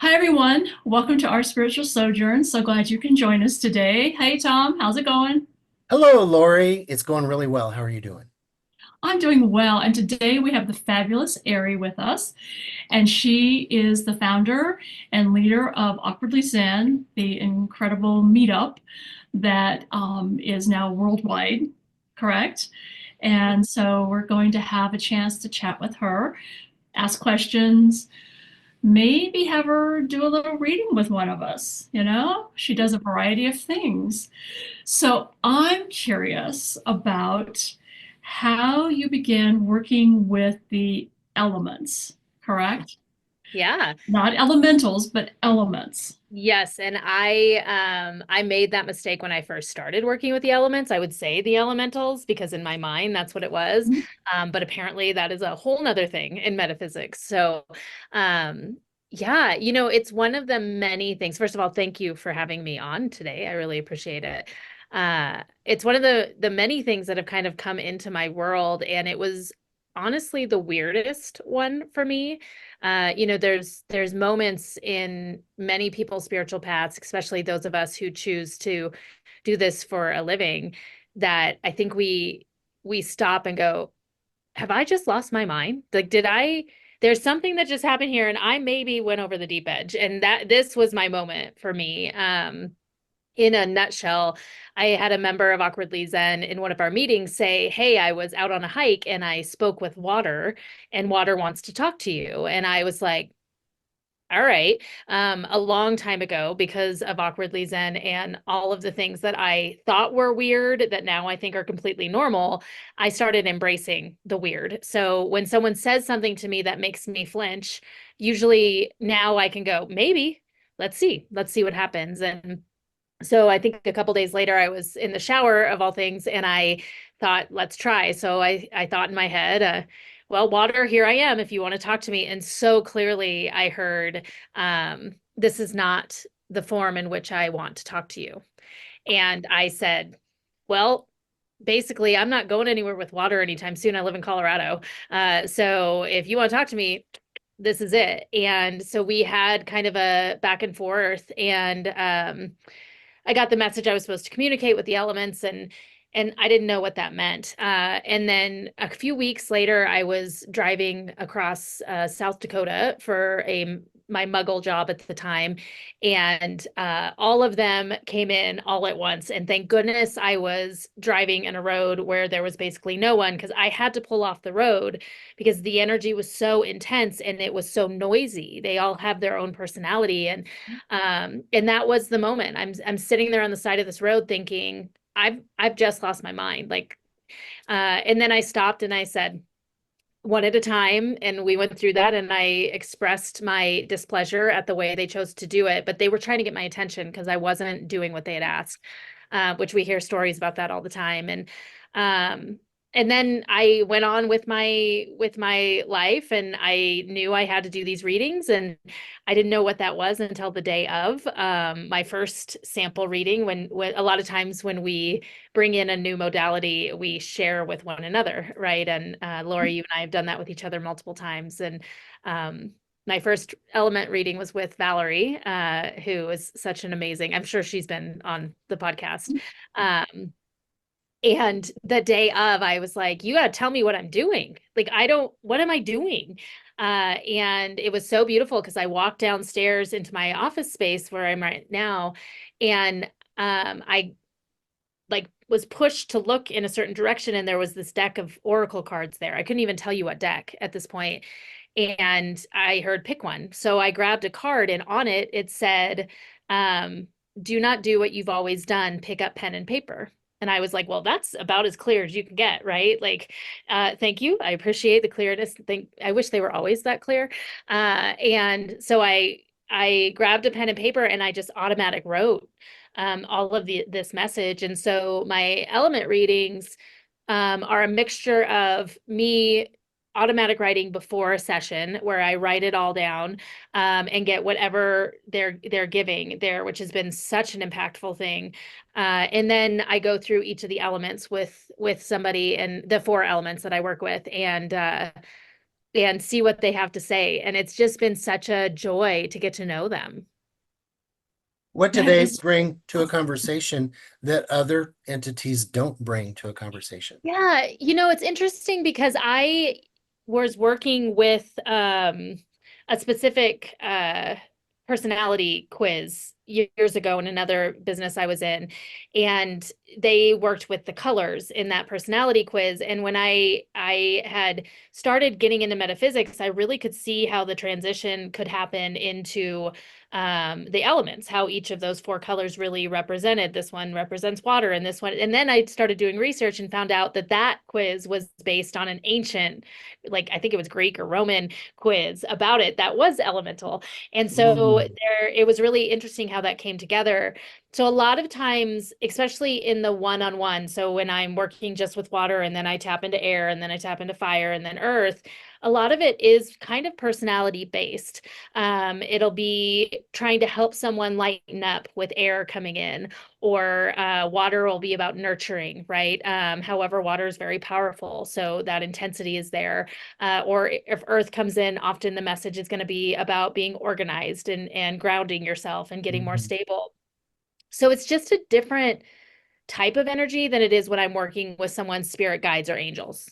Hi, everyone. Welcome to Our Spiritual Sojourn. So glad you can join us today. Hey, Tom, how's it going? Hello, Laurie. It's going really well. How are you doing? I'm doing well. And today we have the fabulous Ari with us. And she is the founder and leader of Awkwardly Zen, the incredible meetup that is now worldwide, correct? And so we're going to have a chance to chat with her, ask questions, maybe have her do a little reading with one of us. She does a variety of things. So I'm curious about how you began working with the elements, correct? Yeah. Not elementals, but elements. Yes, and I made that mistake when I first started working with the elements. I would say the elementals because in my mind that's what it was. But apparently that is a whole nother thing in metaphysics. So yeah, it's one of the many things. First of all, thank you for having me on today. I really appreciate it. It's one of the many things that have kind of come into my world, and it was honestly the weirdest one for me. There's moments in many people's spiritual paths, especially those of us who choose to do this for a living, that I think we stop and go, have I just lost my mind? Like, there's something that just happened here and I maybe went over the deep edge. And that this was my moment for me. In a nutshell, I had a member of Awkwardly Zen in one of our meetings say, hey, I was out on a hike and I spoke with water, and water wants to talk to you. And I was like, all right. A long time ago, because of Awkwardly Zen and all of the things that I thought were weird that now I think are completely normal, I started embracing the weird. So when someone says something to me that makes me flinch, usually now I can go, maybe, let's see what happens. And so I think a couple days later, I was in the shower of all things, and I thought, let's try. So I thought in my head, well, water, here I am if you want to talk to me. And so clearly I heard, this is not the form in which I want to talk to you. And I said, well, basically, I'm not going anywhere with water anytime soon. I live in Colorado. So if you want to talk to me, this is it. And so we had kind of a back and forth, and I got the message I was supposed to communicate with the elements, and I didn't know what that meant. And then a few weeks later, I was driving across South Dakota for a my muggle job at the time, and all of them came in all at once. And thank goodness I was driving in a road where there was basically no one, because I had to pull off the road because the energy was so intense and it was so noisy. They all have their own personality, and that was the moment. I'm sitting there on the side of this road thinking, I've just lost my mind. And then I stopped and I said, one at a time, and we went through that, and I expressed my displeasure at the way they chose to do it, but they were trying to get my attention because I wasn't doing what they had asked, which we hear stories about that all the time. Um, and then I went on with my life, and I knew I had to do these readings, and I didn't know what that was until the day of my first sample reading. When a lot of times when we bring in a new modality, we share with one another, right? And Laurie, you and I have done that with each other multiple times. And um, my first element reading was with Valerie, who is such an amazing, I'm sure she's been on the podcast. Um, and the day of, I was like, you got to tell me what I'm doing. Like, what am I doing? And it was so beautiful because I walked downstairs into my office space where I'm right now. And I like was pushed to look in a certain direction, and there was this deck of oracle cards there. I couldn't even tell you what deck at this point. And I heard pick one. So I grabbed a card, and on it it said, um, do not do what you've always done, pick up pen and paper. And I was like, well, that's about as clear as you can get, right? Like, thank you. I appreciate the clearness. I wish they were always that clear. And so I grabbed a pen and paper, and I just automatic wrote all of this message. And so my element readings are a mixture of me automatic writing before a session where I write it all down, and get whatever they're giving there, which has been such an impactful thing. And then I go through each of the elements with somebody, and the four elements that I work with, and and see what they have to say. And it's just been such a joy to get to know them. What do That they is bring to a awesome. conversation that other entities don't bring to a conversation? Yeah, it's interesting because I was working with a specific personality quiz years ago in another business I was in, and they worked with the colors in that personality quiz. And when I had started getting into metaphysics, I really could see how the transition could happen into the elements, how each of those four colors really represented. This one represents water, and this one. And then I started doing research and found out that that quiz was based on an ancient, like I think it was Greek or Roman quiz about it that was elemental. And so Mm, it was really interesting how that came together. So a lot of times, especially in the one-on-one, so when I'm working just with water and then I tap into air and then I tap into fire and then earth, a lot of it is kind of personality based. It'll be trying to help someone lighten up with air coming in, or water will be about nurturing, right? However, water is very powerful, so that intensity is there. Or if earth comes in, often the message is going to be about being organized and grounding yourself and getting more mhm. stable. So it's just a different type of energy than it is when I'm working with someone's spirit guides or angels.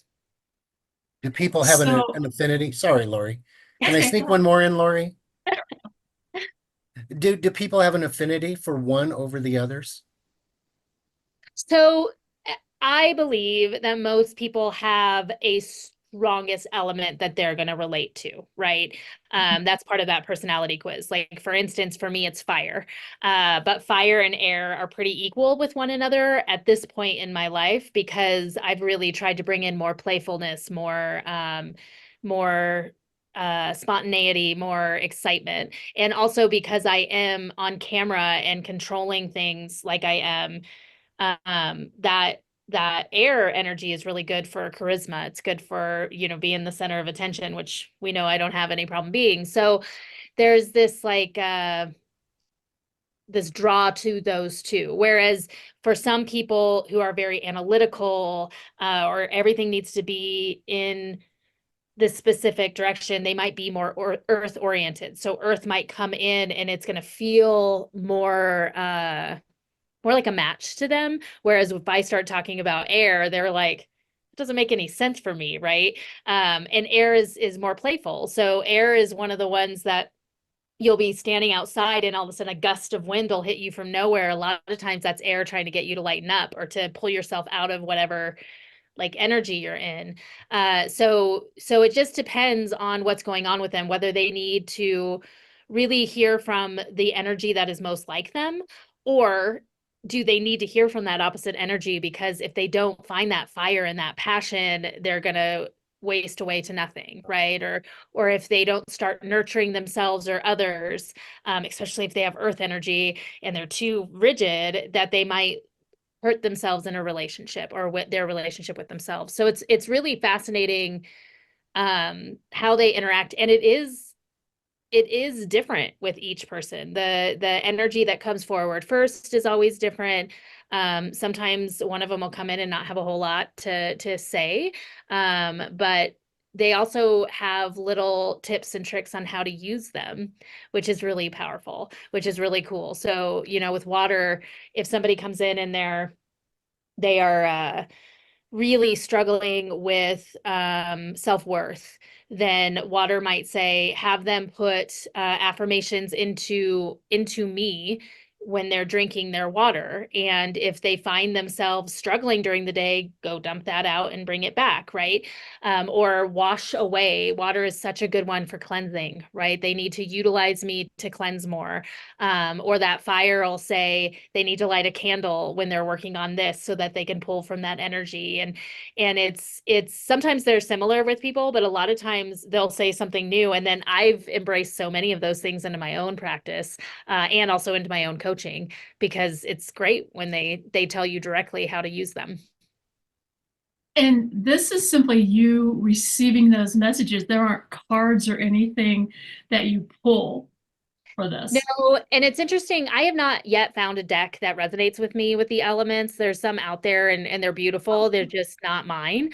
Do people have So, an affinity? Sorry, Lori. Can I okay, sneak one more in, Lori? Do people have an affinity for one over the others? So I believe that most people have a strongest element that they're going to relate to, right? That's part of that personality quiz. Like, for instance, for me, it's fire. But fire and air are pretty equal with one another at this point in my life because I've really tried to bring in more playfulness, more spontaneity, more excitement. And also because I am on camera and controlling things like I am, that air energy is really good for charisma. It's good for, being the center of attention, which we know I don't have any problem being. So there's this like this draw to those two. Whereas for some people who are very analytical, or everything needs to be in this specific direction, they might be more earth oriented. So earth might come in and it's going to feel more like a match to them. Whereas if I start talking about air, they're like, it doesn't make any sense for me, right? And air is more playful. So air is one of the ones that you'll be standing outside and all of a sudden a gust of wind will hit you from nowhere. A lot of times that's air trying to get you to lighten up or to pull yourself out of whatever like energy you're in. So it just depends on what's going on with them, whether they need to really hear from the energy that is most like them, or do they need to hear from that opposite energy? Because if they don't find that fire and that passion, they're gonna waste away to nothing, right? Or if they don't start nurturing themselves or others, especially if they have earth energy and they're too rigid, that they might hurt themselves in a relationship or with their relationship with themselves. So it's really fascinating how they interact, and it is different with each person. The energy that comes forward first is always different. Sometimes one of them will come in and not have a whole lot to say, but they also have little tips and tricks on how to use them, which is really powerful, which is really cool. So, with water, if somebody comes in and they are really struggling with self-worth, then water might say, have them put affirmations into me when they're drinking their water. And if they find themselves struggling during the day, go dump that out and bring it back, right? Or wash away. Water is such a good one for cleansing, right? They need to utilize me to cleanse more. Or that fire will say they need to light a candle when they're working on this so that they can pull from that energy. And it's sometimes they're similar with people, but a lot of times they'll say something new. And then I've embraced so many of those things into my own practice, and also into my own coaching, because it's great when they tell you directly how to use them. and this is simply you receiving those messages. There aren't cards or anything that you pull for No, this. and it's interesting. I have not yet found a deck that resonates with me with the elements. There's some out there and they're beautiful. They're just not mine.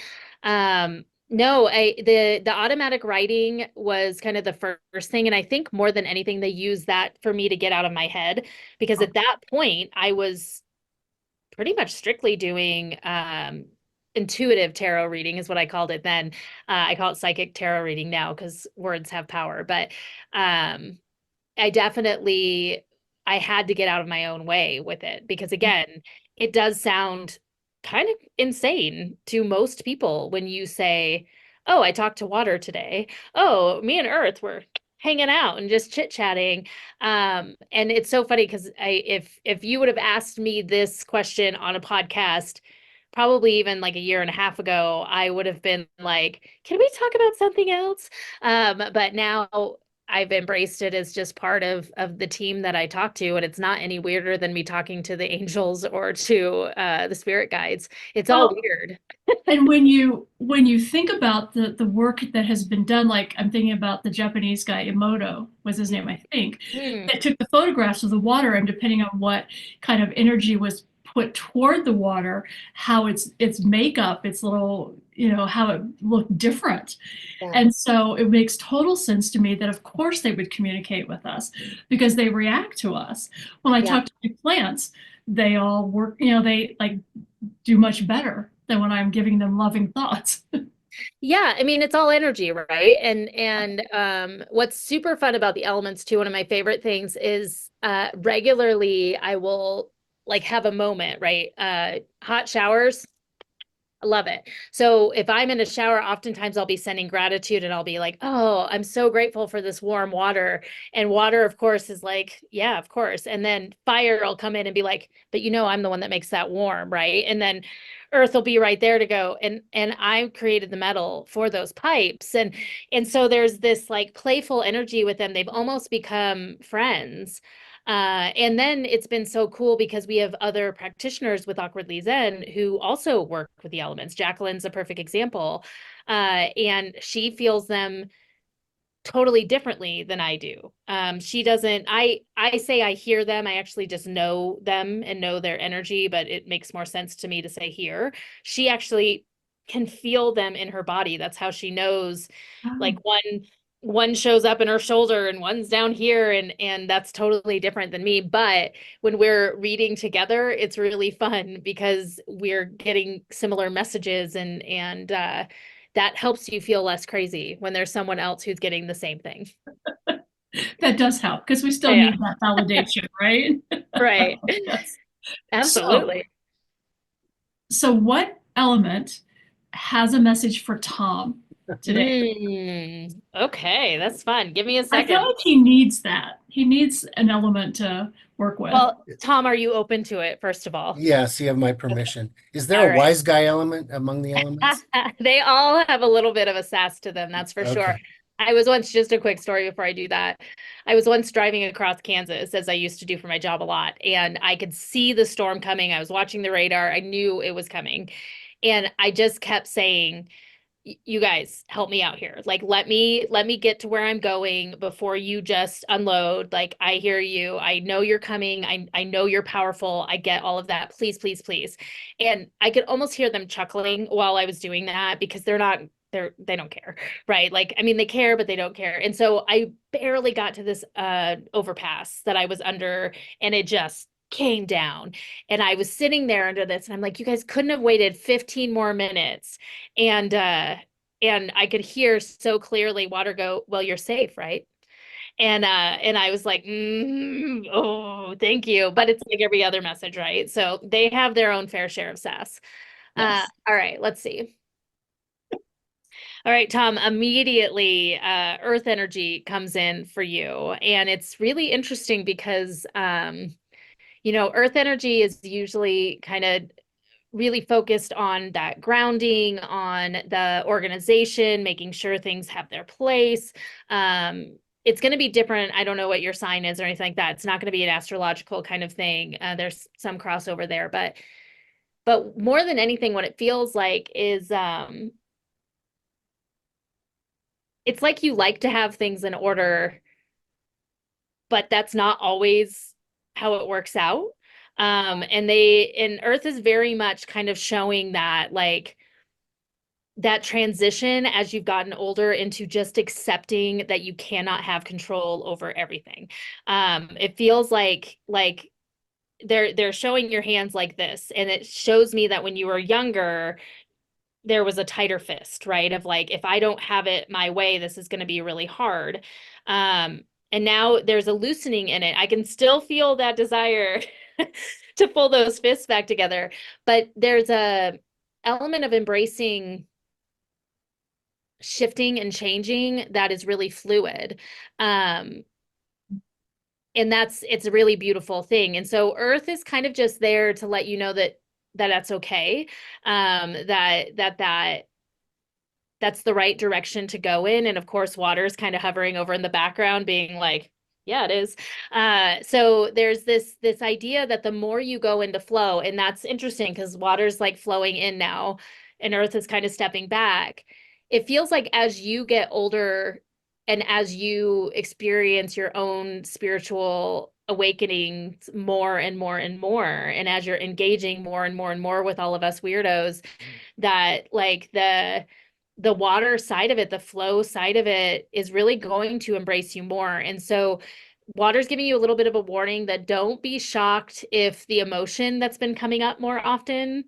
No, the automatic writing was kind of the first thing, and I think more than anything, they use that for me to get out of my head because Oh, at that point I was pretty much strictly doing intuitive tarot reading is what I called it then. I call it psychic tarot reading now because words have power, but um I definitely I had to get out of my own way with it because again, it does sound kind of insane to most people when you say, "Oh, I talked to water today. Oh, me and Earth were hanging out and just chit-chatting." And it's so funny because if you would have asked me this question on a podcast probably even like a year and a half ago, I would have been like, "Can we talk about something else?" But now I've embraced it as just part of the team that I talk to, and it's not any weirder than me talking to the angels or to the spirit guides. It's all Well, weird. and when you think about the work that has been done, like I'm thinking about the Japanese guy, Emoto was his name, I think, Mm, that took the photographs of the water, and depending on what kind of energy was put toward the water, how its makeup, its little, how it looked different. yeah, And so it makes total sense to me that of course they would communicate with us because they react to us. When I yeah. talk to my plants, they all work, they like do much better than when I'm giving them loving thoughts. Yeah, I mean it's all energy, right? And what's super fun about the elements too, one of my favorite things is regularly I will like have a moment, right? Hot showers. I love it. So if I'm in a shower, oftentimes I'll be sending gratitude and I'll be like, oh, I'm so grateful for this warm water. And water, of course, is like, yeah, of course. And then fire will come in and be like, but I'm the one that makes that warm, right? And then earth will be right there to go. And I created the metal for those pipes. And so there's this like playful energy with them. They've almost become friends. And then it's been so cool because we have other practitioners with Awkwardly Zen who also work with the elements. Jacqueline's a perfect example. And she feels them totally differently than I do. She doesn't, I say I hear them. I actually just know them and know their energy, but it makes more sense to me to say hear. She actually can feel them in her body. That's how she knows like Oh, one shows up in her shoulder and one's down here and that's totally different than me. But when we're reading together, it's really fun because we're getting similar messages and that helps you feel less crazy when there's someone else who's getting the same thing. that does help because we still Yeah, need that validation, right? right. Yes. So, Absolutely. so what element has a message for Tom today? Okay, that's fun. Give me a I feel second. like he needs that. He needs an element to work with. Well, Tom, are you open to it, first of all? yes, you have my Okay. permission. Is there a All right. wise guy element among the elements? They all have a little bit of a sass to them, that's for sure. Okay. I was once, just a quick story before I do that. I was once driving across Kansas, as I used to do for my job a lot, and I could see the storm coming. I was watching the radar. I knew it was coming. And I just kept saying, you guys help me out here. Like let me get to where I'm going before you just unload. Like I hear you. I know you're coming. I know you're powerful. I get all of that. Please, please, please. And I could almost hear them chuckling while I was doing that because they don't care, right? Like I mean they care but they don't care. And so I barely got to this overpass that I was under and it just came down and I was sitting there under this and I'm like you guys couldn't have waited 15 more minutes and I could hear so clearly water go, well, you're safe, right? And I was like, oh, thank you. But it's like every other message, right? So they have their own fair share of sass. Yes. All right, let's see. All right, Tom, immediately earth energy comes in for you. And it's really interesting because earth energy is usually kind of really focused on that grounding, on the organization, making sure things have their place. It's going to be different. I don't know what your sign is or anything like that. It's not going to be an astrological kind of thing. There's some crossover there, but more than anything, what it feels like is it's like you like to have things in order, but that's not always how it works out. And Earth is very much kind of showing that like that transition as you've gotten older into just accepting that you cannot have control over everything. It feels like they're showing your hands like this, and it shows me that when you were younger, there was a tighter fist, right? Of like, if I don't have it my way, this is going to be really hard. And now there's a loosening in it. I can still feel that desire to pull those fists back together, but there's a element of embracing shifting and changing that is really fluid. Um, and it's a really beautiful thing. And so Earth is kind of just there to let you know that's okay. That's the right direction to go in. And of course, water is kind of hovering over in the background, being like, yeah, it is. So there's this idea that the more you go into flow, and that's interesting because water's like flowing in now, and Earth is kind of stepping back. It feels like as you get older and as you experience your own spiritual awakening more and more and more, and as you're engaging more and more and more with all of us weirdos, that like the water side of it, the flow side of it is really going to embrace you more. And so water's giving you a little bit of a warning that don't be shocked if the emotion that's been coming up more often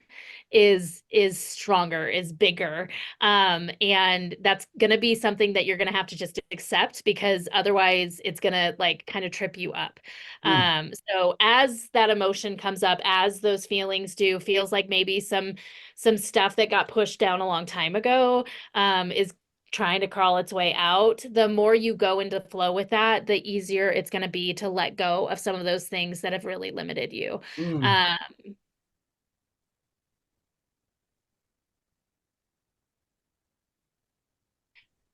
is stronger, is bigger. And that's gonna be something that you're gonna have to just accept, because otherwise it's gonna like kind of trip you up. Mm. So as that emotion comes up, as those feelings do, feels like maybe some stuff that got pushed down a long time ago is trying to crawl its way out. The more you go into flow with that, the easier it's going to be to let go of some of those things that have really limited you. Mm. Um,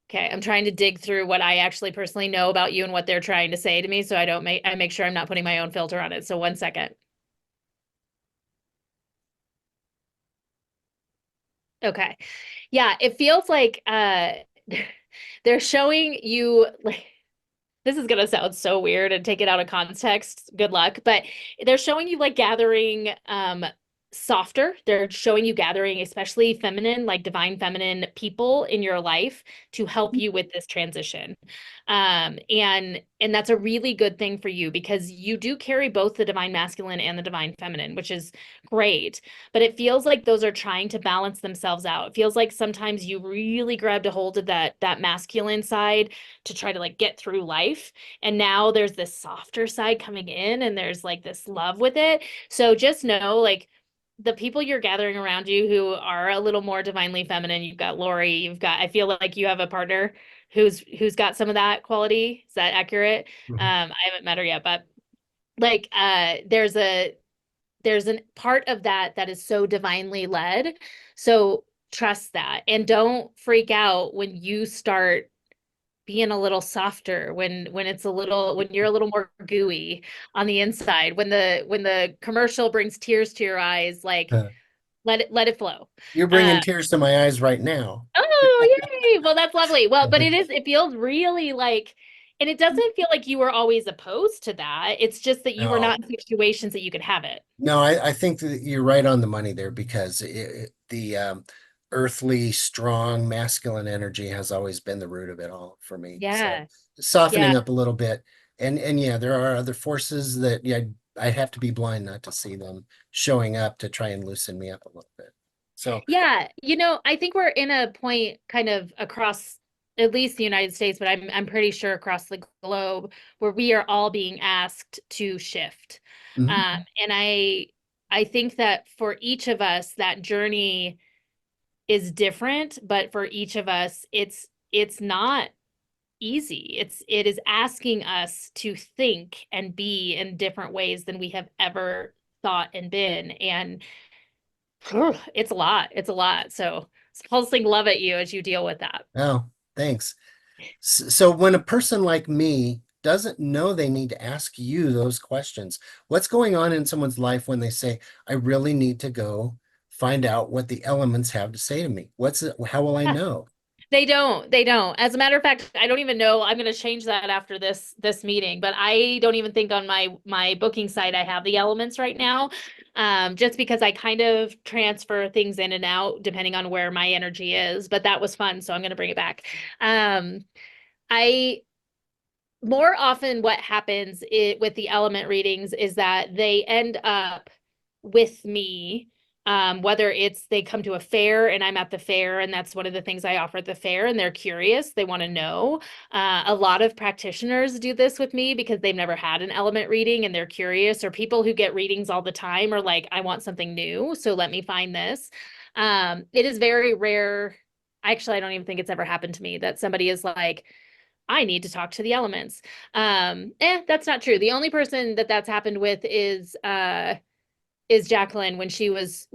okay, I'm trying to dig through what I actually personally know about you and what they're trying to say to me, so I make sure I'm not putting my own filter on it. So 1 second. Okay. Yeah, it feels like they're showing you like, this is gonna sound so weird and take it out of context. Good luck. But they're showing you like gathering softer. They're showing you gathering especially feminine, like divine feminine people in your life to help you with this transition. And that's a really good thing for you because you do carry both the divine masculine and the divine feminine, which is great. But it feels like those are trying to balance themselves out. It feels like sometimes you really grabbed a hold of that masculine side to try to like get through life. And now there's this softer side coming in and there's like this love with it. So just know like the people you're gathering around you who are a little more divinely feminine, you've got Laurie, I feel like you have a partner who's got some of that quality. Is that accurate? Mhm. I haven't met her yet, but like there's a part of that is so divinely led. So trust that and don't freak out when you start being a little softer, when you're a little more gooey on the inside, when the commercial brings tears to your eyes, like Uh, let it flow. You're bringing uh tears to my eyes right now. oh yay, well that's lovely. Well, but it feels really like, and it doesn't feel like you were always opposed to that. It's just that you were No, not in situations that you could have it. no, I think that you're right on the money there because the earthly, strong, masculine energy has always been the root of it all for me. So Yeah, yeah. softening up a little bit, and yeah, there are other forces that I have to be blind not to see them showing up to try and loosen me up a little bit. So, Yeah, I think we're in a point kind of across at least the United States, but I'm pretty sure across the globe where we are all being asked to shift. mhm. And I think that for each of us, that journey is different, but for each of us, it's not easy. It is asking us to think and be in different ways than we have ever thought and been. And it's a lot. It's a lot. So it's pulsing love at you as you deal with that. Oh, thanks. So when a person like me doesn't know they need to ask you those questions, what's going on in someone's life when they say, I really need to go find out what the elements have to say to me? How will I Yeah. know? They don't. They don't. As a matter of fact, I don't even know. I'm going to change that after this meeting, but I don't even think on my booking site I have the elements right now. Just because I kind of transfer things in and out depending on where my energy is. But that was fun, so I'm going to bring it back. I more often what happens with the element readings is that they end up with me, whether it's they come to a fair and I'm at the fair, and that's one of the things I offer at the fair, and they're curious, they want to know. A lot of practitioners do this with me because they've never had an element reading and they're curious, or people who get readings all the time are like, I want something new, so let me find this. It is very rare. Actually, I don't even think it's ever happened to me that somebody is like, I need to talk to the elements. That's not true. The only person that that's happened with is Jacqueline when she was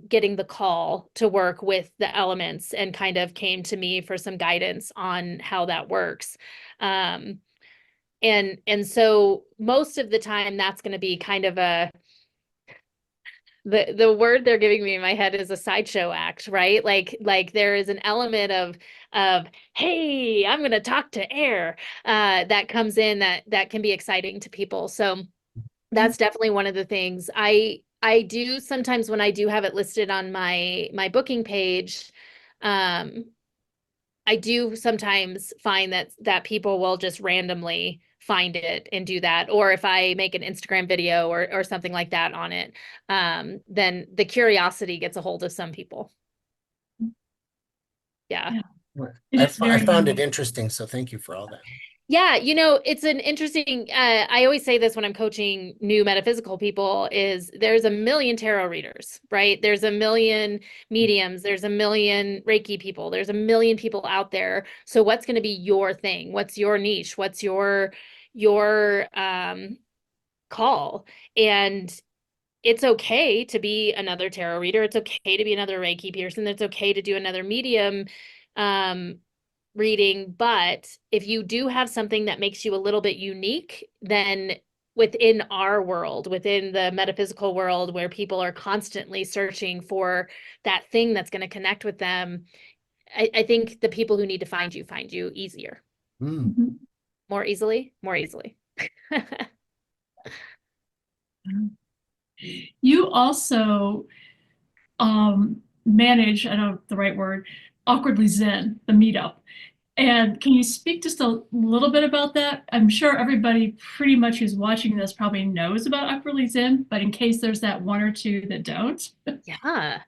getting the call to work with the elements and kind of came to me for some guidance on how that works. And so most of the time that's going to be kind of the word they're giving me in my head is a sideshow act, right? Like there is an element of hey, I'm gonna talk to air that comes in that can be exciting to people. So that's definitely one of the things I do sometimes when I do have it listed on my booking page. um I do sometimes find that people will just randomly find it and do that. Or if I make an Instagram video or something like that on it, then the curiosity gets a hold of some people. Yeah. Yeah, it is I very found it unique. interesting, so thank you for all that. Yeah, it's an interesting, I always say this when I'm coaching new metaphysical people is there's a million tarot readers, right? There's a million mediums, there's a million Reiki people, there's a million people out there. So what's going to be your thing? What's your niche? What's your call? And it's okay to be another tarot reader. It's okay to be another Reiki person. It's okay to do another medium. Um, reading, but if you do have something that makes you a little bit unique, then within our world, within the metaphysical world where people are constantly searching for that thing that's going to connect with them, I think the people who need to find you easier. Mm. Mhm. More easily, more easily. You also manage, I don't know the right word, Awkwardly Zen, the meetup. And can you speak just a little bit about that? I'm sure everybody pretty much who's watching this probably knows about Awkwardly Zen, but in case there's that one or two that don't. Yeah,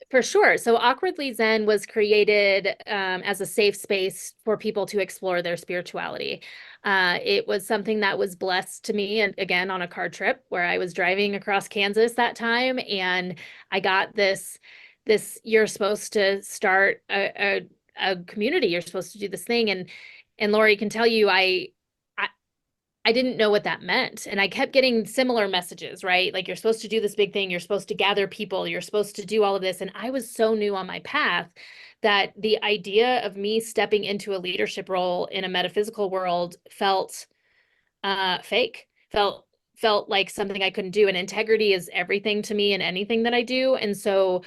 for sure. So Awkwardly Zen was created as a safe space for people to explore their spirituality. It was something that was blessed to me, and again, on a car trip where I was driving across Kansas that time, and I got this you're supposed to start a community. You're supposed to do this thing, and Laurie can tell you, I didn't know what that meant. And I kept getting similar messages, right? Like, you're supposed to do this big thing. You're supposed to gather people. You're supposed to do all of this. And I was so new on my path that the idea of me stepping into a leadership role in a metaphysical world felt fake, felt like something I couldn't do. And integrity is everything to me in anything that I do. And so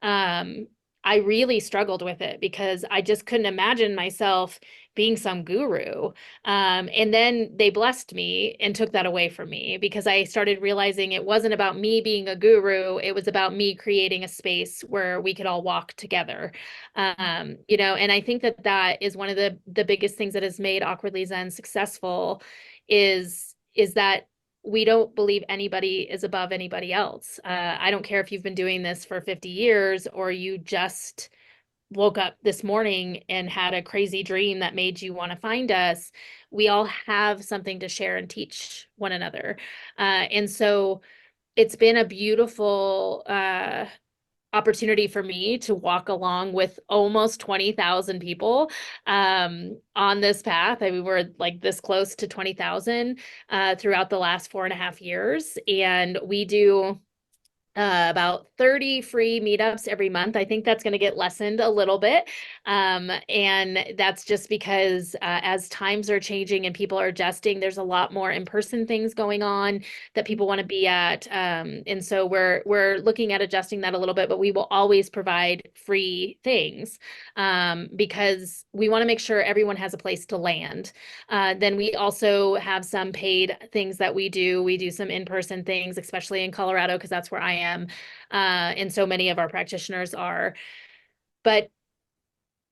um, I really struggled with it because I just couldn't imagine myself being some guru. And then they blessed me and took that away from me because I started realizing it wasn't about me being a guru. It was about me creating a space where we could all walk together. And I think that is one of the biggest things that has made Awkwardly Zen successful is that we don't believe anybody is above anybody else. I don't care if you've been doing this for 50 years or you just woke up this morning and had a crazy dream that made you want to find us. We all have something to share and teach one another. And so it's been a beautiful opportunity for me to walk along with almost 20,000 people on this path. I mean, we're like this close to 20,000 throughout the last 4.5 years. And we do about 30 free meetups every month. I think that's going to get lessened a little bit. And that's just because as times are changing and people are adjusting, there's a lot more in-person things going on that people want to be at. And so we're looking at adjusting that a little bit, but we will always provide free things because we want to make sure everyone has a place to land. Then we also have some paid things that we do. We do some in-person things, especially in Colorado, because that's where I am. And so many of our practitioners are. But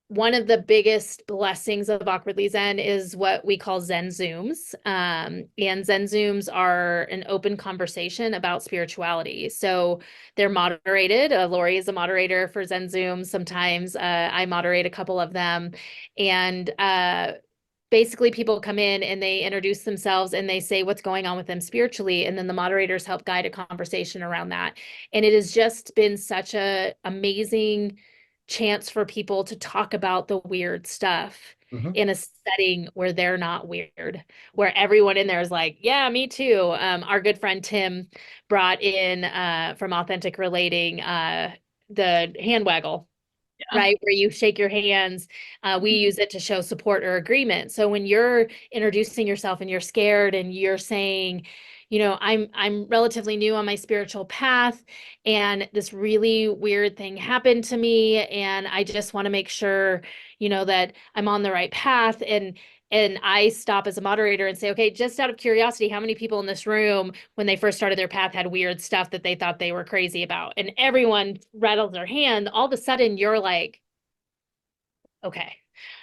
one of the biggest blessings of Awkwardly Zen is what we call Zen Zooms. And Zen Zooms are an open conversation about spirituality. So they're moderated. Laurie is a moderator for Zen Zooms. Sometimes I moderate a couple of them. And basically people come in and they introduce themselves and they say what's going on with them spiritually, and then the moderators help guide a conversation around that. And it has just been such a amazing chance for people to talk about the weird stuff in a setting where they're not weird, where everyone in there is like, yeah, me too. Our good friend Tim brought in from Authentic Relating the hand waggle, right? Where you shake your hands. We use it to show support or agreement. So when you're introducing yourself and you're scared and you're saying, you know, I'm relatively new on my spiritual path and this really weird thing happened to me, and I just want to make sure, you know, that I'm on the right path. And I stop as a moderator and say, okay, just out of curiosity, how many people in this room, when they first started their path, had weird stuff that they thought they were crazy about? And everyone rattles their hand. All of a sudden, you're like, okay,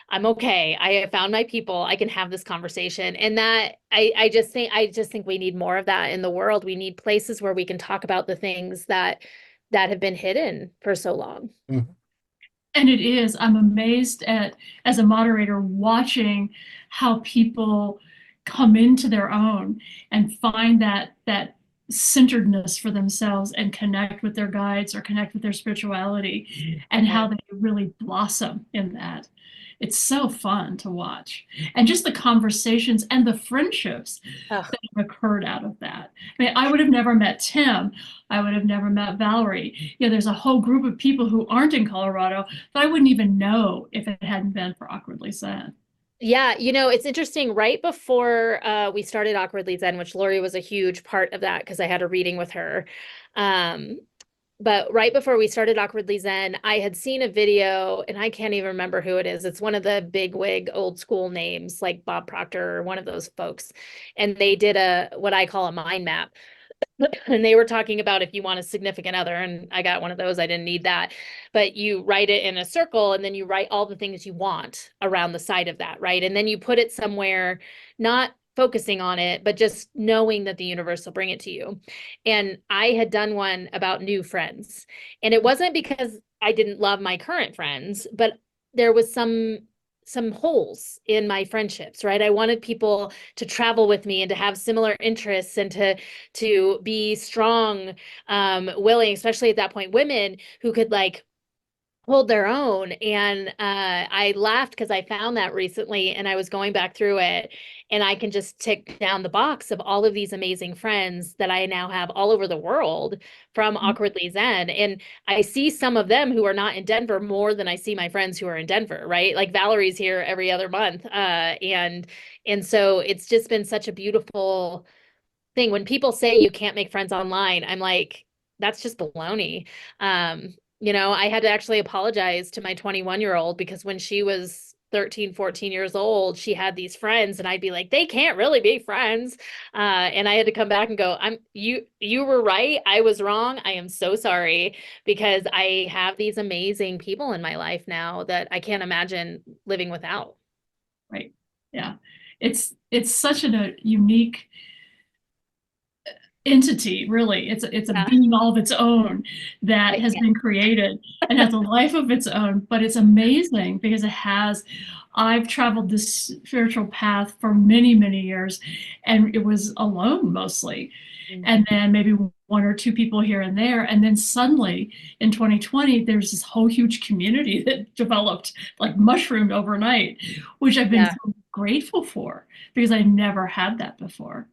I'm okay. I have found my people. I can have this conversation. And that I just think we need more of that in the world. We need places where we can talk about the things that have been hidden for so long. Mhm. And it is, I'm amazed at, as a moderator, watching how people come into their own and find that centeredness for themselves and connect with their guides or connect with their spirituality, and how they really blossom in that. It's so fun to watch. And just the conversations and the friendships Oh, that have occurred out of that. I mean, I would have never met Tim. I would have never met Valerie. You know, there's a whole group of people who aren't in Colorado that I wouldn't even know if it hadn't been for Awkwardly Zen. yeah, you know, it's interesting. Right before we started Awkwardly Zen, which Laurie was a huge part of that because I had a reading with her. Um, But right before we started Awkwardly Zen, I had seen a video, and I can't even remember who it is. It's one of the big wig old school names, like Bob Proctor or one of those folks. And they did a what I call a mind map. And they were talking about if you want a significant other, and I got one of those, I didn't need that. But you write it in a circle, and then you write all the things you want around the side of that, right? And then you put it somewhere, not focusing on it, but just knowing that the universe will bring it to you. And I had done one about new friends. And it wasn't because I didn't love my current friends, but there was some holes in my friendships, right? I wanted people to travel with me and to have similar interests and to be strong, willing, especially at that point, women who could like hold their own. And I laughed because I found that recently and I was going back through it, and I can just tick down the box of all of these amazing friends that I now have all over the world from Awkwardly Zen. And I see some of them who are not in Denver more than I see my friends who are in Denver, right? Like Valerie's here every other month. And so it's just been such a beautiful thing. When people say you can't make friends online, I'm like, that's just baloney. You know, I had to actually apologize to my 21-year-old because when she was 13, 14 years old, she had these friends, and I'd be like, they can't really be friends. And I had to come back and go, you were right. I was wrong. I am so sorry, because I have these amazing people in my life now that I can't imagine living without. Right. Yeah. It's such a unique entity, really. It's a Yeah. being all of its own that has been created and has a life of its own. But it's amazing because I've traveled this spiritual path for many, many years, and it was alone mostly. And then maybe one or two people here and there. And then suddenly in 2020, there's this whole huge community that developed, like mushroomed overnight, which I've been Yeah. so grateful for because I never had that before.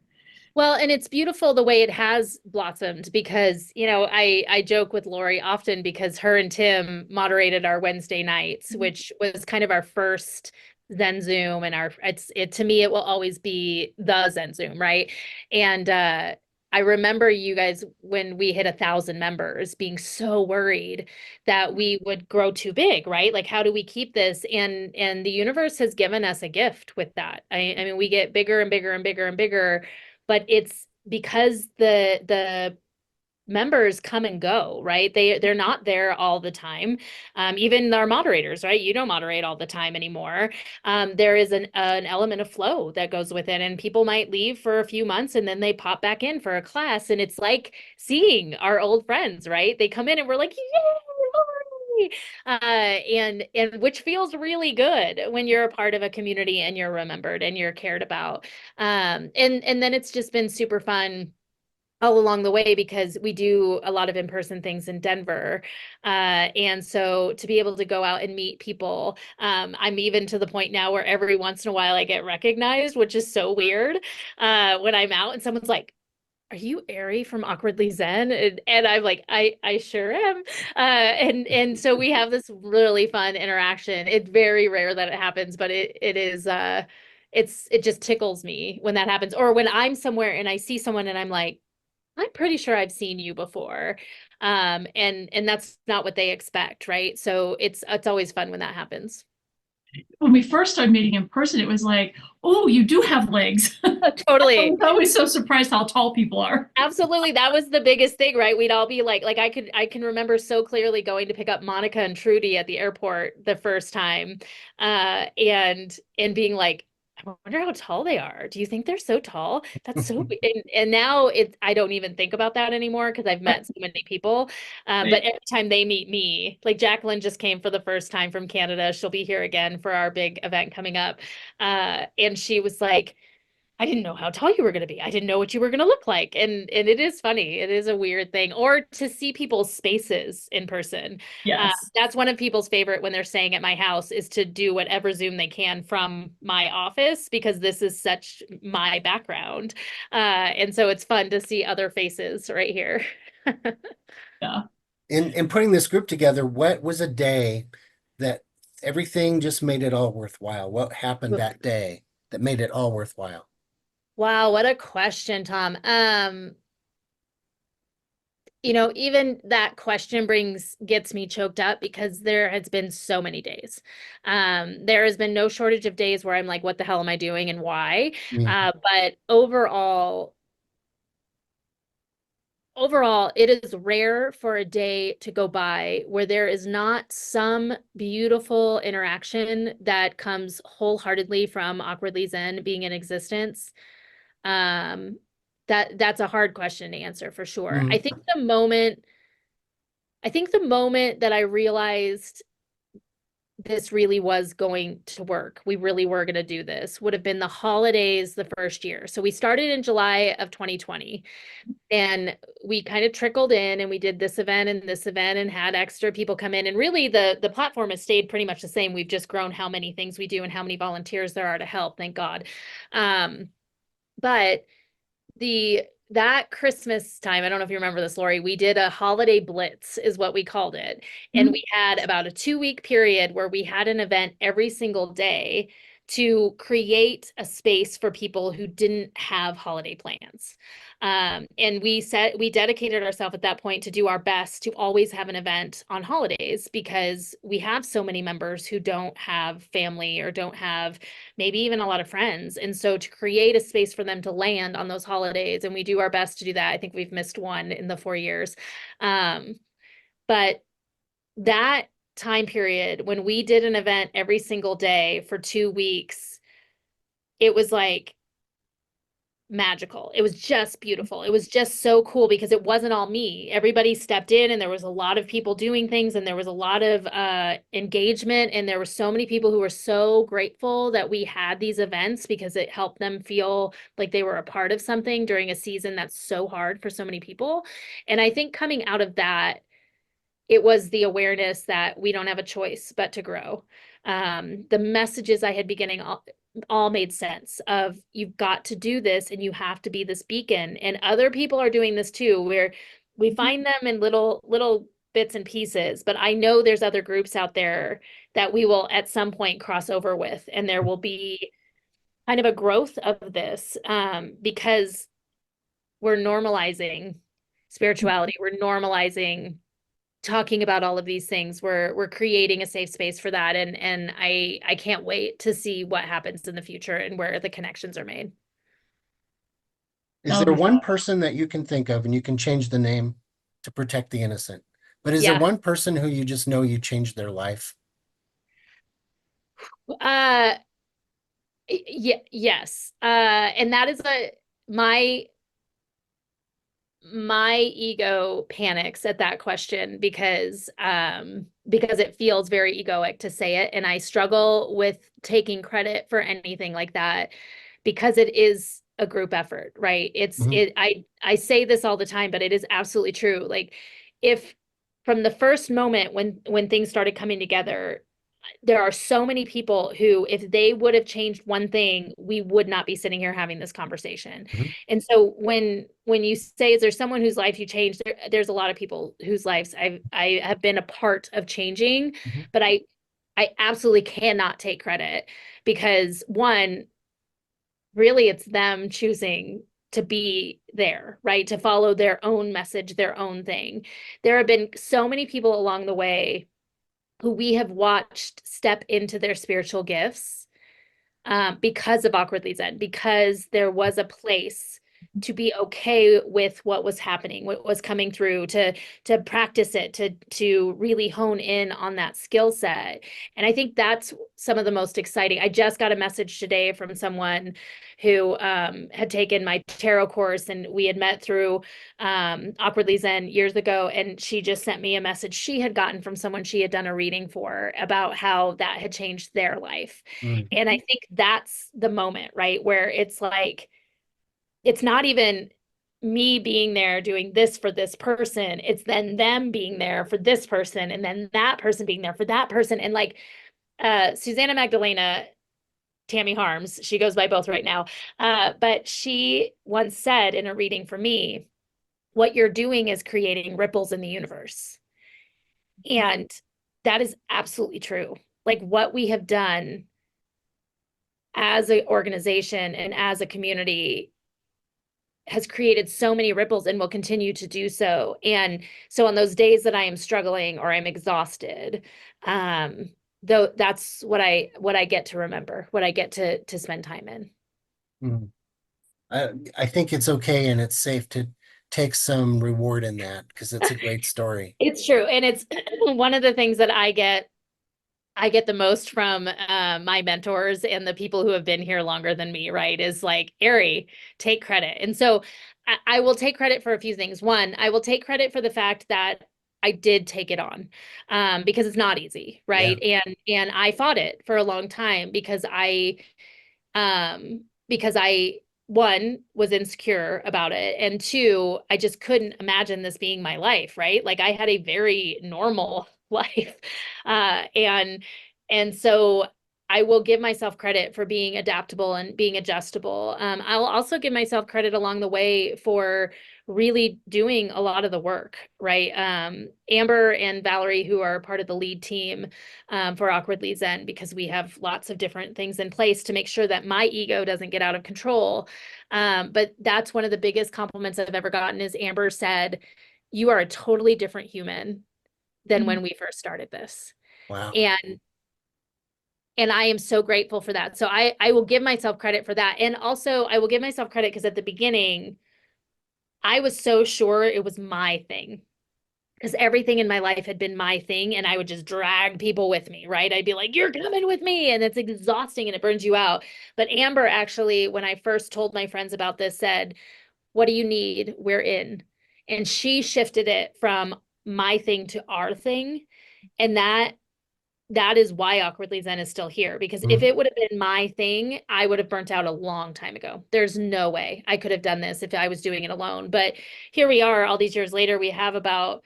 Well, and it's beautiful the way it has blossomed because, I joke with Laurie often because her and Tim moderated our Wednesday nights, which was kind of our first Zen Zoom, and it to me it will always be the Zen Zoom, right? And I remember you guys when we hit 1,000 members being so worried that we would grow too big, right? Like, how do we keep this? And the universe has given us a gift with that. I mean, we get bigger and bigger and bigger and bigger, but it's because the members come and go, right? They're not there all the time. Even our moderators, right? You don't moderate all the time anymore. There is an element of flow that goes with it, and people might leave for a few months and then they pop back in for a class, and it's like seeing our old friends, right? They come in and we're like, yay, Lori! And which feels really good when you're a part of a community and you're remembered and you're cared about. And then it's just been super fun all along the way because we do a lot of in-person things in Denver. And so to be able to go out and meet people, I'm even to the point now where every once in a while I get recognized, which is so weird, when I'm out and someone's like, "Are you Ari from Awkwardly Zen?" And I'm like, I sure am. And so we have this really fun interaction. It's very rare that it happens, but it is it just tickles me when that happens. Or when I'm somewhere and I see someone and I'm like, I'm pretty sure I've seen you before. And that's not what they expect, right? So it's always fun when that happens. When we first started meeting in person, it was like, oh, you do have legs. I Totally. was always so surprised how tall people are. Absolutely. That was the biggest thing, right? We'd all be like I can remember so clearly going to pick up Monica and Trudy at the airport the first time, and being like, I wonder how tall they are. Do you think they're so tall? That's so and now I don't even think about that anymore because I've met so many people. But every time they meet me, like Jacqueline just came for the first time from Canada. She'll be here again for our big event coming up. And she was like, I didn't know how tall you were going to be. I didn't know what you were going to look like. And it is funny. It is a weird thing. Or to see people's spaces in person. Yes. That's one of people's favorite when they're staying at my house is to do whatever Zoom they can from my office because this is such my background. And so it's fun to see other faces right here. Yeah. In putting this group together, what was a day that everything just made it all worthwhile? What happened that day that made it all worthwhile? Wow, what a question, Tom. Even that question gets me choked up because there has been so many days. There has been no shortage of days where I'm like, what the hell am I doing and why? Mm. But overall, it is rare for a day to go by where there is not some beautiful interaction that comes wholeheartedly from Awkwardly Zen being in existence. Um, that's a hard question to answer for sure. Mm. I think the moment that I realized this really was going to work, we really were going to do this, would have been the holidays the first year. So we started in July of 2020, and we kind of trickled in and we did this event and had extra people come in. And really the platform has stayed pretty much the same. We've just grown how many things we do and how many volunteers there are to help, thank God. But the that Christmas time, I don't know if you remember this, Laurie, we did a holiday blitz, is what we called it. And we had about a 2-week period where we had an event every single day to create a space for people who didn't have holiday plans. And we dedicated ourselves at that point to do our best to always have an event on holidays because we have so many members who don't have family or don't have maybe even a lot of friends. And so to create a space for them to land on those holidays, and we do our best to do that. I think we've missed one in the 4 years. But that time period when we did an event every single day for 2 weeks, it was like magical. It was just beautiful. It was just so cool because it wasn't all me. Everybody stepped in and there was a lot of people doing things and there was a lot of engagement, and there were so many people who were so grateful that we had these events because it helped them feel like they were a part of something during a season that's so hard for so many people. And I think coming out of that, it was the awareness that we don't have a choice but to grow. The messages I had all made sense of you've got to do this and you have to be this beacon. And other people are doing this too, where we find them in little bits and pieces, but I know there's other groups out there that we will at some point cross over with, and there will be kind of a growth of this because we're normalizing spirituality. We're normalizing talking about all of these things. We're creating a safe space for that. And I can't wait to see what happens in the future and where the connections are made. Is That'll there be one fun. person that you can think of, and you can change the name to protect the innocent, but is there Yeah. one person who you just know you changed their life? Uh yes. And that is my my ego panics at that question because it feels very egoic to say it, and I struggle with taking credit for anything like that because it is a group effort, right? Mhm. I say this all the time, but it is absolutely true. Like, if from the first moment when things started coming together, there are so many people who, if they would have changed one thing, we would not be sitting here having this conversation. Mhm. And so when you say, is there someone whose life you changed? There's a lot of people whose lives I have been a part of changing, Mhm. but I absolutely cannot take credit because, one, really it's them choosing to be there, right? To follow their own message, their own thing. There have been so many people along the way who we have watched step into their spiritual gifts because of Awkwardly Zen, because there was a place to be okay with what was happening, what was coming through, to practice it, to really hone in on that skill set. And I think that's some of the most exciting. I just got a message today from someone who had taken my tarot course, and we had met through Awkwardly Zen years ago, and she just sent me a message she had gotten from someone she had done a reading for about how that had changed their life. Mm. And I think that's the moment, right? Where it's like, it's not even me being there doing this for this person. It's then them being there for this person, and then that person being there for that person. And like Susanna Magdalena, Tammy Harms, she goes by both right now. But she once said in a reading for me, what you're doing is creating ripples in the universe. And that is absolutely true. Like, what we have done as an organization and as a community has created so many ripples and will continue to do so. And so on those days that I am struggling or I'm exhausted, though, that's what I get to remember, what I get to spend time in. Mm. I think it's okay and it's safe to take some reward in that because it's a great story. It's true. And it's one of the things that I get the most from my mentors and the people who have been here longer than me, right? Is like, Ari, take credit. And so I will take credit for a few things. One, I will take credit for the fact that I did take it on because it's not easy, Yeah. right? And I fought it for a long time because I, one, was insecure about it, and two, I just couldn't imagine this being my life, right? Like, I had a very normal life. And so I will give myself credit for being adaptable and being adjustable. I'll also give myself credit along the way for really doing a lot of the work, right? Amber and Valerie, who are part of the lead team for Awkwardly Zen, because we have lots of different things in place to make sure that my ego doesn't get out of control. But that's one of the biggest compliments I've ever gotten is Amber said, "You are a totally different human than when we first started this." Wow. And and I am so grateful for that. So I will give myself credit for that. And also I will give myself credit because at the beginning, I was so sure it was my thing, because everything in my life had been my thing, and I would just drag people with me, right? I'd be like, "You're coming with me," and it's exhausting and it burns you out. But Amber actually, when I first told my friends about this, said, "What do you need? We're in." And she shifted it from my thing to our thing. And that is why Awkwardly Zen is still here. Because if Mhm. it would have been my thing, I would have burnt out a long time ago. There's no way I could have done this if I was doing it alone. But here we are, all these years later, we have about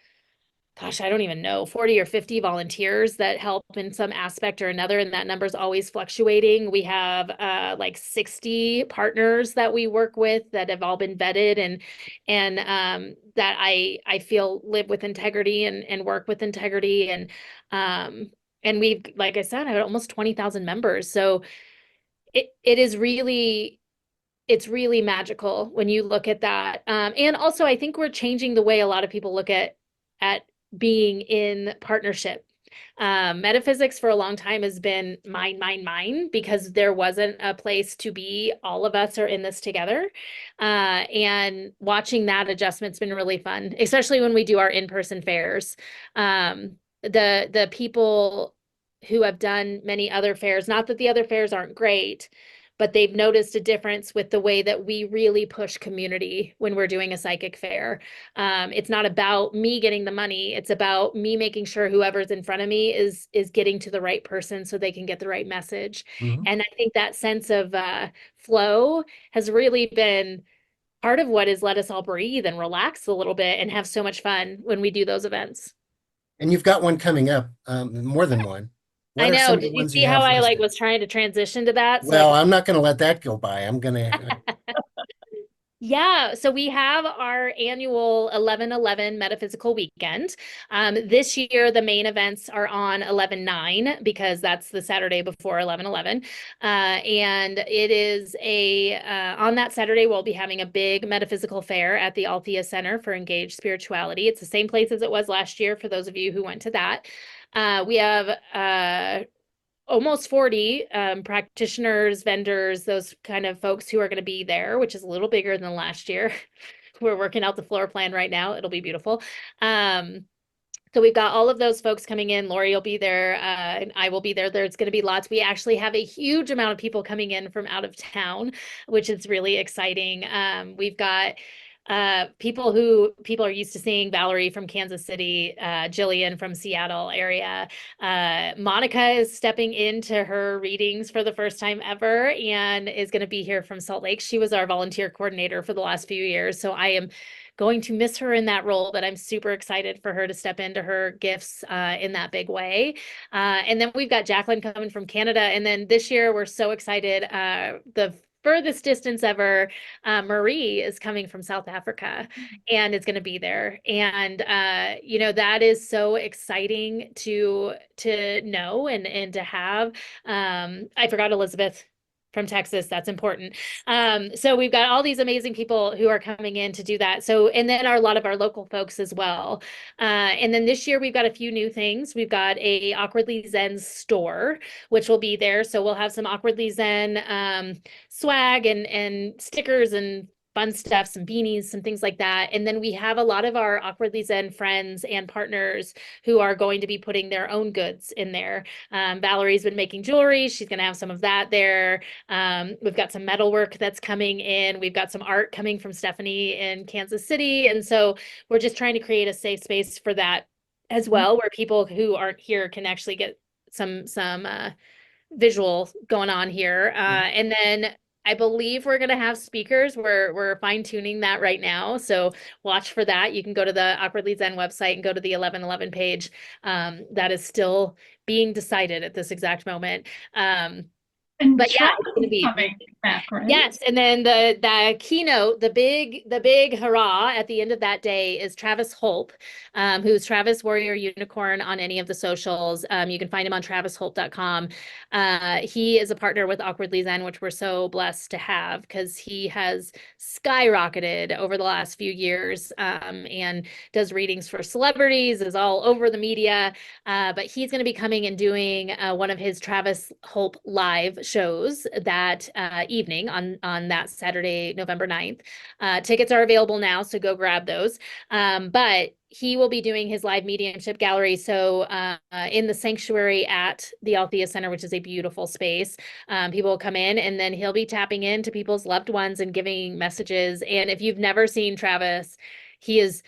gosh, I don't even know, 40 or 50 volunteers that help in some aspect or another, and that number's always fluctuating. We have like 60 partners that we work with that have all been vetted and that I feel live with integrity and work with integrity and we've, like I said, have almost 20,000 members. So it is really it's really magical when you look at that. And also, I think we're changing the way a lot of people look at being in partnership. Metaphysics for a long time has been mine, mine, mine, because there wasn't a place to be. All of us are in this together. And watching that adjustment's been really fun, especially when we do our in-person fairs. The people who have done many other fairs, not that the other fairs aren't great, but they've noticed a difference with the way that we really push community when we're doing a psychic fair. It's not about me getting the money. It's about me making sure whoever's in front of me is getting to the right person so they can get the right message. Mhm. And I think that sense of flow has really been part of what has let us all breathe and relax a little bit and have so much fun when we do those events. And you've got one coming up, more than one. What I are some know. of the Did you ones see you how have I like listed? was trying to transition to that so I Well, could I'm not going to let that go by. I'm going to. Yeah, so we have our annual 11/11 Metaphysical Weekend. This year, the main events are on 11/9 because that's the Saturday before 11/11. And it is on that Saturday, we'll be having a big metaphysical fair at the Althea Center for Engaged Spirituality. It's the same place as it was last year for those of you who went to that. We have almost 40 practitioners, vendors, those kind of folks who are going to be there, which is a little bigger than last year. We're working out the floor plan right now. It'll be beautiful. So we've got all of those folks coming in. Laurie will be there, and I will be there. There's going to be lots. We actually have a huge amount of people coming in from out of town, which is really exciting. We've got people are used to seeing: Valerie from Kansas City, Jillian from Seattle area. Monica is stepping into her readings for the first time ever and is going to be here from Salt Lake. She was our volunteer coordinator for the last few years, so I am going to miss her in that role, but I'm super excited for her to step into her gifts in that big way. And then we've got Jacqueline coming from Canada. And then this year, we're so excited. The furthest distance ever, Marie is coming from South Africa and is going to be there. And that is so exciting to know and to have. I forgot Elizabeth from Texas. That's important. So we've got all these amazing people who are coming in to do that. So, and then a lot of our local folks as well. And then this year we've got a few new things. We've got a Awkwardly Zen store, which will be there. So we'll have some Awkwardly Zen swag and stickers and fun stuff, some beanies, some things like that. And then we have a lot of our Awkwardly Zen friends and partners who are going to be putting their own goods in there. Valerie's been making jewelry. She's going to have some of that there. We've got some metal work that's coming in. We've got some art coming from Stephanie in Kansas City. And so we're just trying to create a safe space for that as well, where people who aren't here can actually get some visual going on here. And then I believe we're going to have speakers. We're fine tuning that right now. So watch for that. You can go to the Awkwardly Zen website and go to the 11/11 page. That is still being decided at this exact moment. And But yeah, Travis it's going to is be coming back, right? yes, and then the keynote, the big hurrah at the end of that day is Travis Holp, who's Travis Warrior Unicorn on any of the socials. You can find him on travisholp.com. He is a partner with Awkwardly Zen, which we're so blessed to have because he has skyrocketed over the last few years, and does readings for celebrities, is all over the media. But he's going to be coming and doing one of his Travis Holp live shows that evening on that Saturday, November 9th. Tickets are available now, so go grab those. But he will be doing his live mediumship gallery. So in the sanctuary at the Althea Center, which is a beautiful space, people will come in and then he'll be tapping into people's loved ones and giving messages. And if you've never seen Travis, he is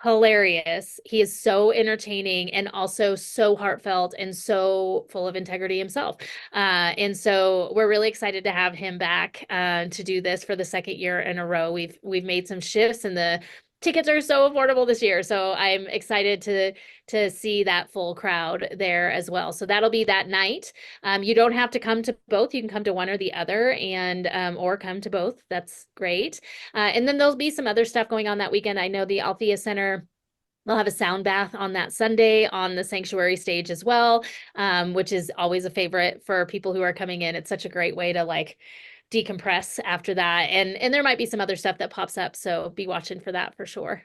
hilarious. He is so entertaining and also so heartfelt and so full of integrity himself. And so we're really excited to have him back to do this for the second year in a row. We've made some shifts in the tickets are so affordable this year. So I'm excited to see that full crowd there as well. So that'll be that night. You don't have to come to both. You can come to one or the other and or come to both. That's great. And then there'll be some other stuff going on that weekend. I know the Althea Center, they'll have a sound bath on that Sunday on the sanctuary stage as well, which is always a favorite for people who are coming in. It's such a great way to like decompress after that. And there might be some other stuff that pops up, so be watching for that for sure.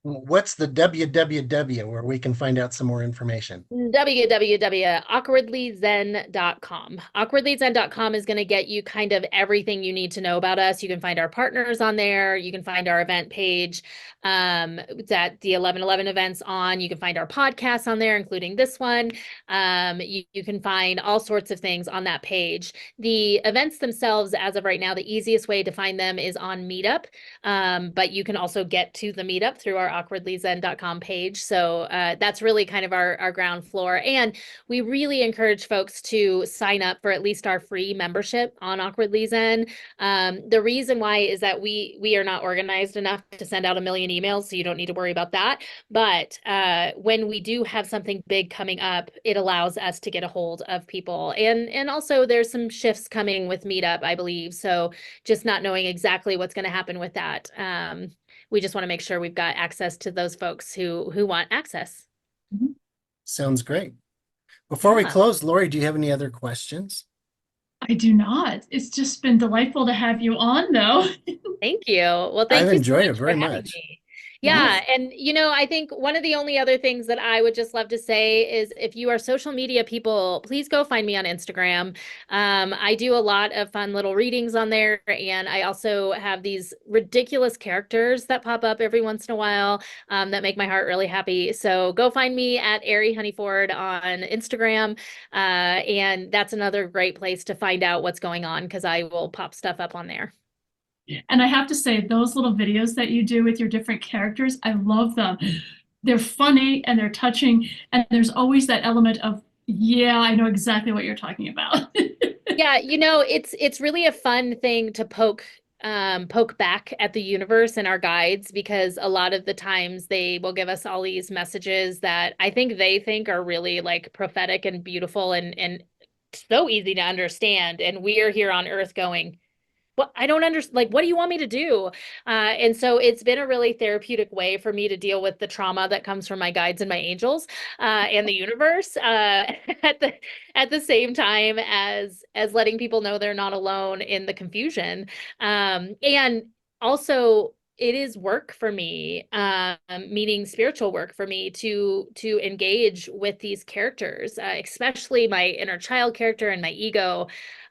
What's the www where we can find out some more information? www.awkwardlyzen.com. Awkwardlyzen.com is going to get you kind of everything you need to know about us. You can find our partners on there. You can find our event page that the 11/11 events on. You can find our podcasts on there, including this one. You can find all sorts of things on that page. The events themselves, as of right now, the easiest way to find them is on Meetup. But you can also get to the Meetup through our awkwardlyzen.com page. So that's really kind of our ground floor. And we really encourage folks to sign up for at least our free membership on Awkwardly Zen. The reason why is that we are not organized enough to send out a million emails, so you don't need to worry about that. But when we do have something big coming up, it allows us to get a hold of people. And also there's some shifts coming with Meetup, I believe. So just not knowing exactly what's going to happen with that. We just want to make sure we've got access to those folks who want access. Sounds great. Before we Yeah. close, Laurie, do you have any other questions? I do not. It's just been delightful to have you on, though. Thank you. Well, I've thank you so enjoyed it much for very having much. me. Yeah, and I think one of the only other things that I would just love to say is if you are social media people, please go find me on Instagram. I do a lot of fun little readings on there, and I also have these ridiculous characters that pop up every once in a while that make my heart really happy. So go find me at Ari Honeyford on Instagram, and that's another great place to find out what's going on because I will pop stuff up on there. And I have to say, those little videos that you do with your different characters, I love them. They're funny and they're touching, and there's always that element of, yeah, I know exactly what you're talking about. Yeah, it's really a fun thing to poke back at the universe and our guides because a lot of the times they will give us all these messages that I think they think are really like prophetic and beautiful and so easy to understand. And we are here on Earth going, what I don't understand, like, what do you want me to do? And so it's been a really therapeutic way for me to deal with the trauma that comes from my guides and my angels and the universe at the same time as letting people know they're not alone in the confusion. And also it is work for me, meaning spiritual work for me to engage with these characters, especially my inner child character and my ego.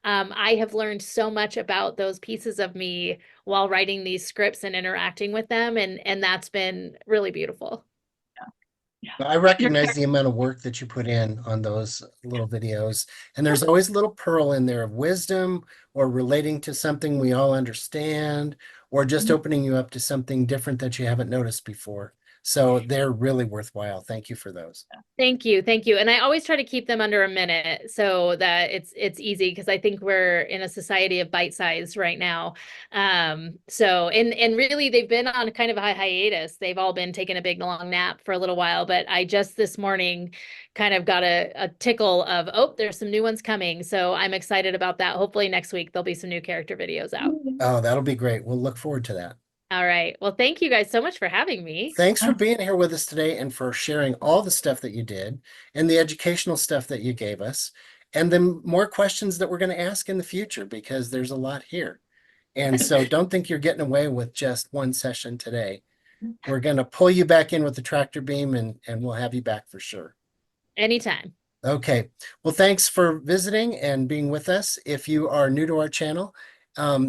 I have learned so much about those pieces of me while writing these scripts and interacting with them, and that's been really beautiful. Yeah. I recognize the amount of work that you put in on those little videos. And there's always a little pearl in there of wisdom or relating to something we all understand, or just opening you up to something different that you haven't noticed before. So they're really worthwhile. Thank you for those. Thank you, thank you. And I always try to keep them under a minute so that it's easy because I think we're in a society of bite size right now. So and really they've been on kind of a hiatus. They've all been taking a big long nap for a little while, but I just this morning kind of got a tickle of, oh, there's some new ones coming. So I'm excited about that. Hopefully next week there'll be some new character videos out. Oh, that'll be great. We'll look forward to that. All right. Well, thank you guys so much for having me. Thanks for being here with us today and for sharing all the stuff that you did and the educational stuff that you gave us, and then more questions that we're going to ask in the future because there's a lot here. And so don't think you're getting away with just one session today. We're going to pull you back in with the tractor beam and we'll have you back for sure. Anytime. Okay. Well, thanks for visiting and being with us. If you are new to our channel,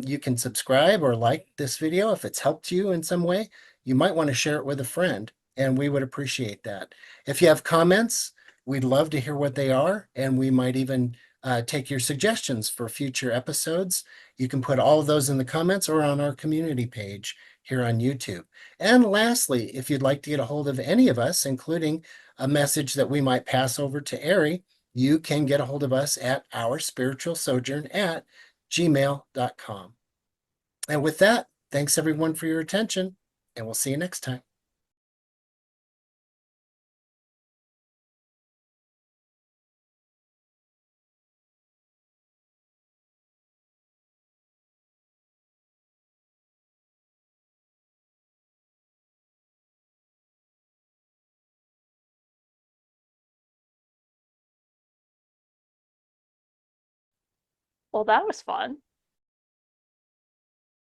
you can subscribe or like this video. If it's helped you in some way, you might want to share it with a friend, and we would appreciate that. If you have comments, we'd love to hear what they are, and we might even take your suggestions for future episodes. You can put all of those in the comments or on our community page here on YouTube. And lastly, if you'd like to get a hold of any of us, including a message that we might pass over to Ari, you can get a hold of us at Our Spiritual Sojourn at gmail.com. And with that, thanks everyone for your attention. and we'll see you next time. Well, that was fun.